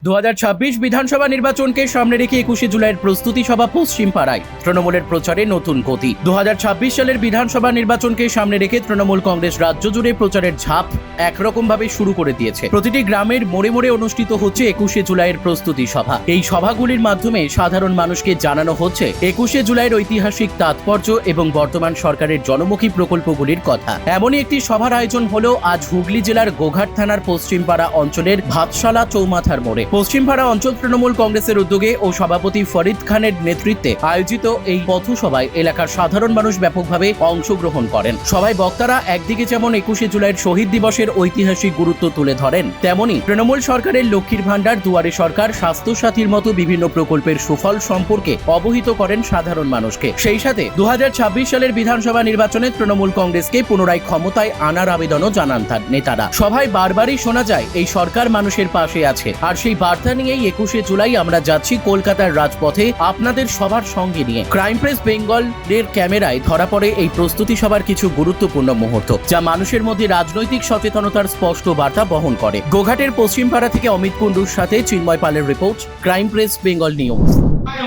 2026 বিধানসভা নির্বাচনকে সামনে রেখে 21শে জুলাইয়ের প্রস্তুতি সভা পশ্চিম পাড়ায় তৃণমূলের প্রচারে নতুন গতি। 2026 সালের বিধানসভা নির্বাচনকে সামনে রেখে তৃণমূল কংগ্রেস রাজ্য জুড়ে প্রচারের ঝাঁপ একরকমভাবে শুরু করে দিয়েছে। প্রতিটি গ্রামের মোড়ে মোড়ে অনুষ্ঠিত হচ্ছে 21শে জুলাইয়ের প্রস্তুতি সভা। এই সভাগুলির মাধ্যমে সাধারণ মানুষকে জানানো হচ্ছে 21শে জুলাইয়ের ঐতিহাসিক তাৎপর্য এবং বর্তমান সরকারের জনমুখী প্রকল্পগুলির কথা। এমনই একটি সভার আয়োজন হলো আজ হুগলি জেলার গোঘাট থানার পশ্চিমপাড়া অঞ্চলের ভাতশালা চৌমাথার মোড়ে। পশ্চিমপাড়া অঞ্চল তৃণমূল কংগ্রেসের উদ্যোগে ও সভাপতি ফরিদ খানের নেতৃত্বে আয়োজিত এই পথসভায় এলাকার সাধারণ মানুষ ব্যাপকভাবে অংশগ্রহণ করেন। সভায় বক্তারা একদিকে যেমন 21শে জুলাইয়ের শহীদ দিবসের ঐতিহাসিক গুরুত্ব তুলে ধরেন, তেমনি তৃণমূল সরকারের লক্ষ্মীর ভাণ্ডার, দুয়ারে সরকার, স্বাস্থ্য সাথীর মতো বিভিন্ন প্রকল্পের সুফল সম্পর্কে অবহিত করেন সাধারণ মানুষকে। সেই সাথে 2026 সালের বিধানসভা নির্বাচনে তৃণমূল কংগ্রেসকে পুনরায় ক্ষমতায় আনার আবেদনও জানান তার নেতারা। সভায় বারবারই শোনা যায় এই সরকার মানুষের পাশে আছে, আর সেই বার্তা নিয়েই 21শে জুলাই আমরা যাচ্ছি কলকাতার রাজপথে আপনাদের সবার সঙ্গে নিয়ে। ক্রাইম প্রেস বেঙ্গল এর ক্যামেরায় ধরা পড়ে এই প্রস্তুতি সভার কিছু গুরুত্বপূর্ণ মুহূর্ত, যা মানুষের মধ্যে রাজনৈতিক সচেতনতার স্পষ্ট বার্তা বহন করে। গোঘাটের পশ্চিমপাড়া থেকে অমিত কুণ্ডুর সাথে চিন্ময় পালের report, crime press Bengal news.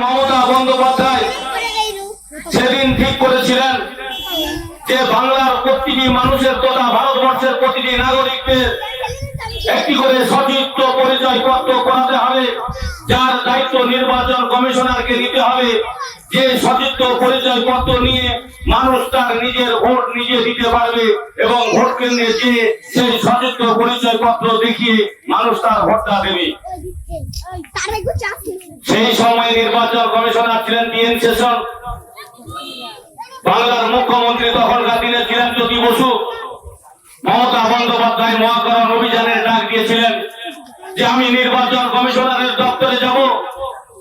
Mamata Bandyopadhyay সেদিন ঠিক করেছিলেন যে বাংলার প্রতিটি মানুষের তথা ভারতবর্ষের প্রতিটি নাগরিকদের একটি করে সচিত্র পরিচয়পত্র করাতে হবে, যার দায়িত্ব নির্বাচন কমিশনারকে দিতে হবে। যে সচিত্র পরিচয়পত্র নিয়ে মানুষ তার নিজের ভোট নিজে দিতে পারবে এবং ভোট কেন্দ্রে যে সেই সচিত্র পরিচয়পত্র দেখিয়ে মানুষ তার ভোটটা দেবে। সেই সময় নির্বাচন কমিশনার ছিলেন ডিএন সেশন। বাংলার মুখ্যমন্ত্রী তখনকার দিনে ছিলেন জ্যোতি বসু। মমতা বন্দ্যোপাধ্যায় মহাকরণ অভিযানের ডাক দিয়েছিলেন যে আমি নির্বাচন কমিশনারের দপ্তরে যাব,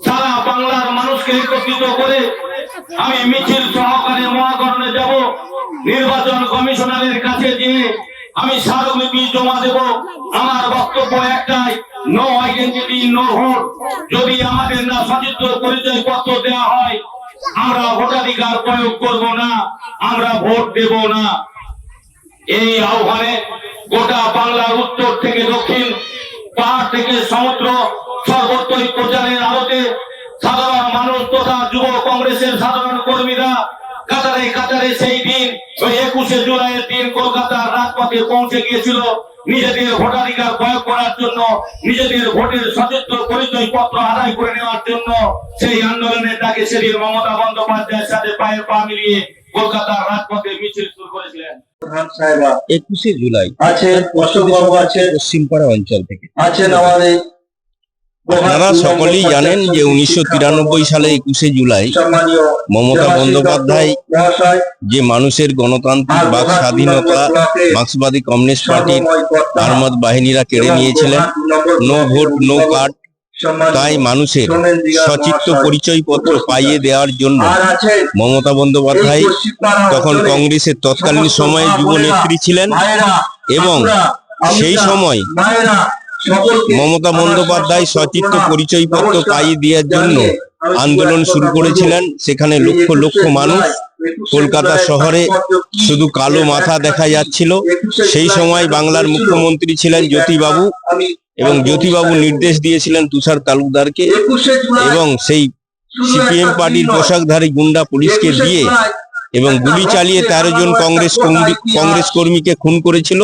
সারা বাংলার মানুষকে একত্রিত করে আমি মিছিল সহকারে মহাকরণে যাব, নির্বাচন কমিশনারের কাছে গিয়ে আমি স্মারকলিপি জমা দেব। আমার বক্তব্য একটাই, নো আইডেন্টিটি নো ভোট। যদি আমাদের না সচিত্র পরিচয়পত্র দেওয়া হয়, আমরা ভোটাধিকার প্রয়োগ করব না, আমরা ভোট দেব না। এই আহ্বানে গোটা বাংলার উত্তর থেকে দক্ষিণ, পাহাড় থেকে সমুদ্র, সর্বত্রই প্রচারের আলোতে সাধারণ মানুষ তথা যুব কংগ্রেসের সাধারণ কর্মীরা কাতারে কাতারে সেই দিন ওই 21শে জুলাইয়ের দিন কলকাতার রাজপথে পৌঁছে গিয়েছিল নিজেদের ভোটাধিকার প্রয়োগ করার জন্য, নিজেদের ভোটের সচিত্র পরিচয়পত্র আদায় করে নেওয়ার জন্য। সেই আন্দোলনের ডাকে সেদিন মমতা বন্দ্যোপাধ্যায়ের সাথে পায়ের পা মিলিয়ে কলকাতার রাজপথে মিছিল শুরু করেছিলেন। 21শে জুলাই আছেন, অশোকবাবু আছেন, পশ্চিমপাড়া অঞ্চল থেকে আছেন আমাদের আপনারা সকলেই জানেন যে 1993 সালে 21শে জুলাই সম্মানীয় মমতা বন্দ্যোপাধ্যায় মহাশয় যে মানুষের গণতান্ত্রিক বাক স্বাধীনতা মার্ক্সবাদী কমিউনিস্ট পার্টির আর্মদ বাহিনীরা কেড়ে নিয়েছিলেন, নো ভোট নো কার্ড, তাই মানুষের সচিত্র পরিচয়পত্র পাইয়ে দেওয়ার জন্য মমতা বন্দ্যোপাধ্যায় তখন কংগ্রেসের তৎকালীন সময়ে যুব নেত্রী ছিলেন এবং সেই সময় মমতা বন্দ্যোপাধ্যায় সচিত্র পরিচয়পত্র পাইয়ে দেওয়ার জন্য আন্দোলন শুরু করেছিলেন। সেখানে লক্ষ লক্ষ মানুষ, কলকাতা শহরে শুধু কালো মাথা দেখা যাচ্ছিল। সেই সময় বাংলার মুখ্যমন্ত্রী ছিলেন জ্যোতিবাবু এবং জ্যোতিবাবু নির্দেশ দিয়েছিলেন তুষার তালুকদারকে এবং সেই সিপিএম পার্টির পোশাকধারী গুন্ডা পুলিশকে দিয়ে এবং গুলি চালিয়ে 13 জন কংগ্রেস কর্মীকে খুন করেছিল।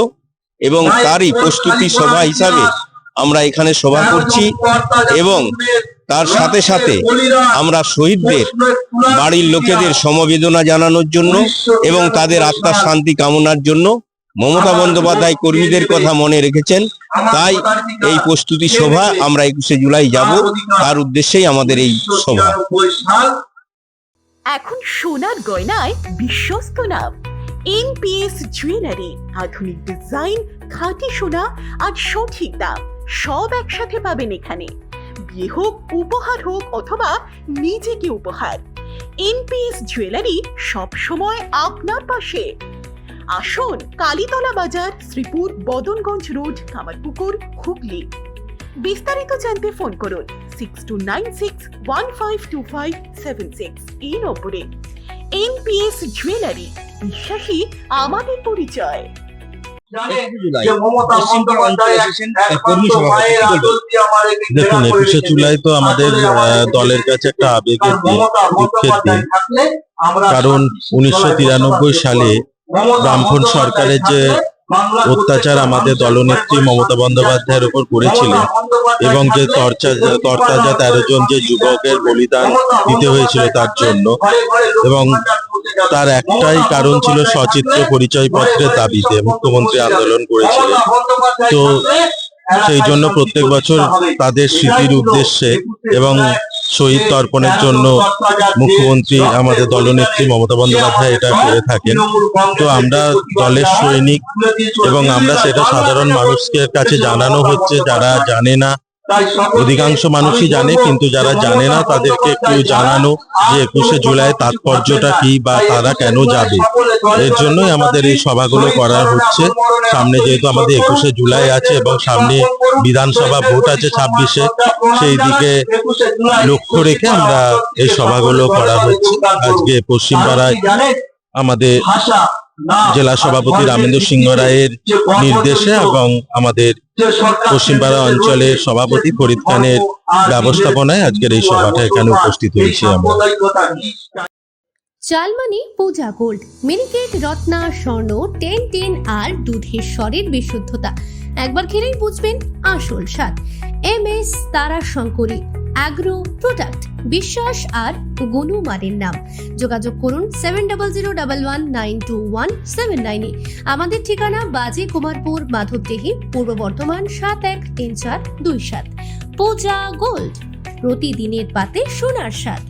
এবং তারই প্রস্তুতি সভা হিসাবে আমরা এখানে সভা করছি এবং তার সাথে সাথে আমরা শহীদদের বাড়ির লোকেদের সমবেদনা জানানোর জন্য এবং তাদের আত্মার শান্তি কামনার জন্য মমতা বন্দ্যোপাধ্যায় কর্মীদের কথা মনে রেখেছেন, তাই এই প্রস্তুতি সভা আমরা 21শে জুলাই যাব, তার উদ্দেশ্যেই আমাদের এই সভা। এখন সোনার গয়নায় বিশ্বস্ত নাম এনপিএস জুয়েলারি। আধুনিক ডিজাইন, খাঁটি সোনা আর সঠিক দাম সব একসাথে পাবেন এখানে। বিয়ে হোক, উপহার হোক অথবা নিজেকে উপহার, এনপিএস জুয়েলারি সব সময় আপনার পাশে। আসুন, কালীতলা বাজার, শ্রীপুর, বদনগঞ্জ রোড, কামারপুকুর, হুগলি। বিস্তারিত জানতে ফোন করুন 6296152576 এই নম্বরে। এনপিএস জুয়েলারি, বিশ্বাসী আমাদের পরিচয়। দেখুন 21শে জুলাই তো আমাদের দলের কাছে একটা আবেগের দিন, দুঃখের দিন। কারণ 1993 সালে বামফ্রন্ট সরকারের যে অত্যাচার আমাদের দলনেত্রী মমতা বন্দ্যোপাধ্যায়ের উপর করেছিলেন এবং যে তরতাজা 13 জন যে যুবকের বলিদান দিতে হয়েছিল তার জন্য, এবং তার একটাই কারণ ছিল সচিত্র পরিচয়পত্রের দাবিতে মুখ্যমন্ত্রী আন্দোলন করেছিলেন। তো সেই জন্য প্রত্যেক বছর তাদের স্মৃতির উদ্দেশ্যে এবং শহীদ তর্পণের জন্য মুখ্যমন্ত্রী আমাদের দলনেত্রী মমতা বন্দ্যোপাধ্যায় এটা করে থাকেন। তো আমরা দলের সৈনিক এবং আমরা সেটা সাধারণ মানুষের কাছে জানানো হচ্ছে, যারা জানে না, অধিকাংশ মানুষই জানে কিন্তু যারা জানে না তাদেরকে একটু জানানো যে 21শে জুলাই তাৎপর্যটা কি বা তারা কেন যাবে। এর জন্যই আমাদের এই সভাগুলো করা হচ্ছে। সামনে যেহেতু আমাদের 21শে জুলাই আছে এবং সামনে বিধানসভা ভোট আছে 26-এ, সেই দিকে লক্ষ্য রেখে আমরা এই সভাগুলো করা হচ্ছে। আজকে পশ্চিমপাড়ায় আমাদের জেলা সভাপতি রামেন্দ্র সিংহ রায়ের নির্দেশে এবং আমাদের পশ্চিমপাড়া অঞ্চলের সভাপতি ফরিদ খানের ব্যবস্থাপনায় আজকের এই সভাটা এখানে উপস্থিত হয়েছি আমরা। চালমানি পূজা গোল্ড, মিনিকেট, রত্না, স্বর্ণ 10 আর দুধের স্বরের বিশুদ্ধতা। একবার খেলেই বুঝবেন আসল স্বাদ। MS তারা শঙ্করী অ্যাগ্রো প্রোডাক্ট, বিশ্বাস আর গুণমানের নাম। যোগাযোগ করুন 7001192179 আমাদের ঠিকানা বাজে কুমারপুর, মাধবদেহি, পূর্ব বর্ধমান 713427। পূজা গোল্ড, প্রতিদিনের পাতে সোনার স্বাদ।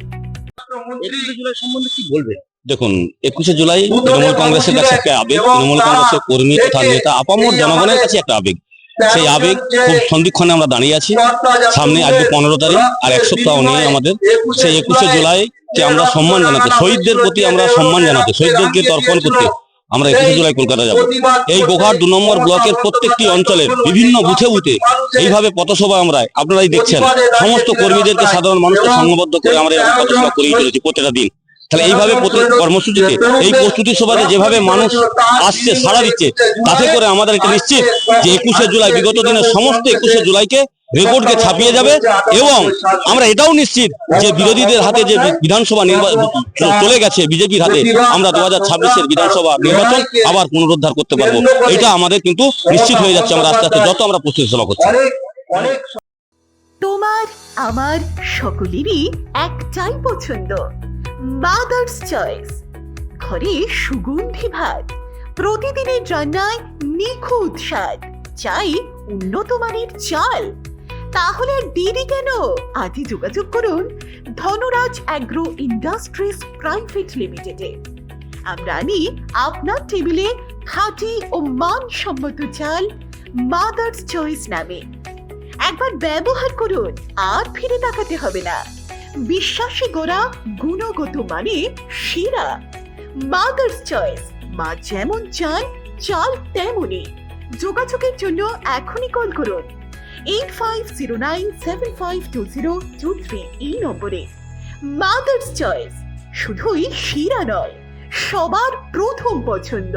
21শে জুলাই সম্বন্ধে কি বলবেন? দেখুন, 21শে জুলাই তৃণমূল কংগ্রেসের কাছে একটা আবেগ, তৃণমূল কংগ্রেসের কর্মী তথা নেতা আপামর জনগণের কাছে একটা আবেগ। সেই আবেগ খুব সন্ধিক্ষণে আমরা দাঁড়িয়ে আছি। সামনে আজকে 15 তারিখ, আর এক সপ্তাহ নেই আমাদের। সেই 21শে জুলাইকে আমরা সম্মান জানাতে, শহীদদের প্রতি আমরা সম্মান জানাতে, শহীদদেরকে তর্পণ করতে আমরা 21শে জুলাই কলকাতা যাব। এই গোঘাট 2 নম্বর ব্লকের প্রত্যেকটি অঞ্চলের বিভিন্ন বুথে বুথে এইভাবে পথসভা আমরা, আপনারাই দেখছেন, সমস্ত কর্মীদেরকে, সাধারণ মানুষকে সংঘবদ্ধ করে আমরা এরকম পথসভা করেই চলেছি প্রত্যেকটা দিন। তাহলে এইভাবে প্রতি কর্মসূচিতে, এই প্রস্তুতি সভাতে যেভাবে মানুষ আসছে, সাড়া দিচ্ছে, তাতে করে আমাদের এটা নিশ্চিত যে 21শে জুলাই বিগত দিনের সমস্ত 21শে জুলাইকে রেকর্ডকে ছাপিয়ে যাবে। এবং আমরা এটাও নিশ্চিত যে বিরোধীদের হাতে যে বিধানসভা নির্বাচন চলে গেছে বিজেপির হাতে, আমরা 2026-এর বিধানসভা নির্বাচন আবার পুনরুদ্ধার করতে পারবো। এটা আমাদের কিন্তু নিশ্চিত হয়ে যাচ্ছে আমরা আস্তে আস্তে যত আমরা প্রস্তুতি সভা করছি। তোমার আমার সকলেরই একটাই পছন্দ, মাদার্স চয়েস। ঘরে সুগন্ধি ভাত, প্রতিদিনের রান্নায় নিখুঁত স্বাদ, চাই উন্নত মানের চাল। তাহলে আর দেরি কেন? আজই যোগাযোগ করুন ধনরাজ অ্যাগ্রো ইন্ডাস্ট্রিজ প্রাইভেট লিমিটেডে। আমরা আনি আপনার টেবিলে খাঁটি ও মানসম্মত চাল মাদার্স চয়েস নামে। একবার ব্যবহার করুন, আর ফিরে তাকাতে হবে না। বিশ্বাসী গোড়া, গুণগত মানে সেরা। মাদার্স চয়েস, মা যেমন চান চাল তেমনই। যোগাযোগের জন্য এখনই কল করুন 8509752023 এই নম্বরে। মাদার্স চয়েস শুধুই সেরা নয়, সবার প্রথম পছন্দ।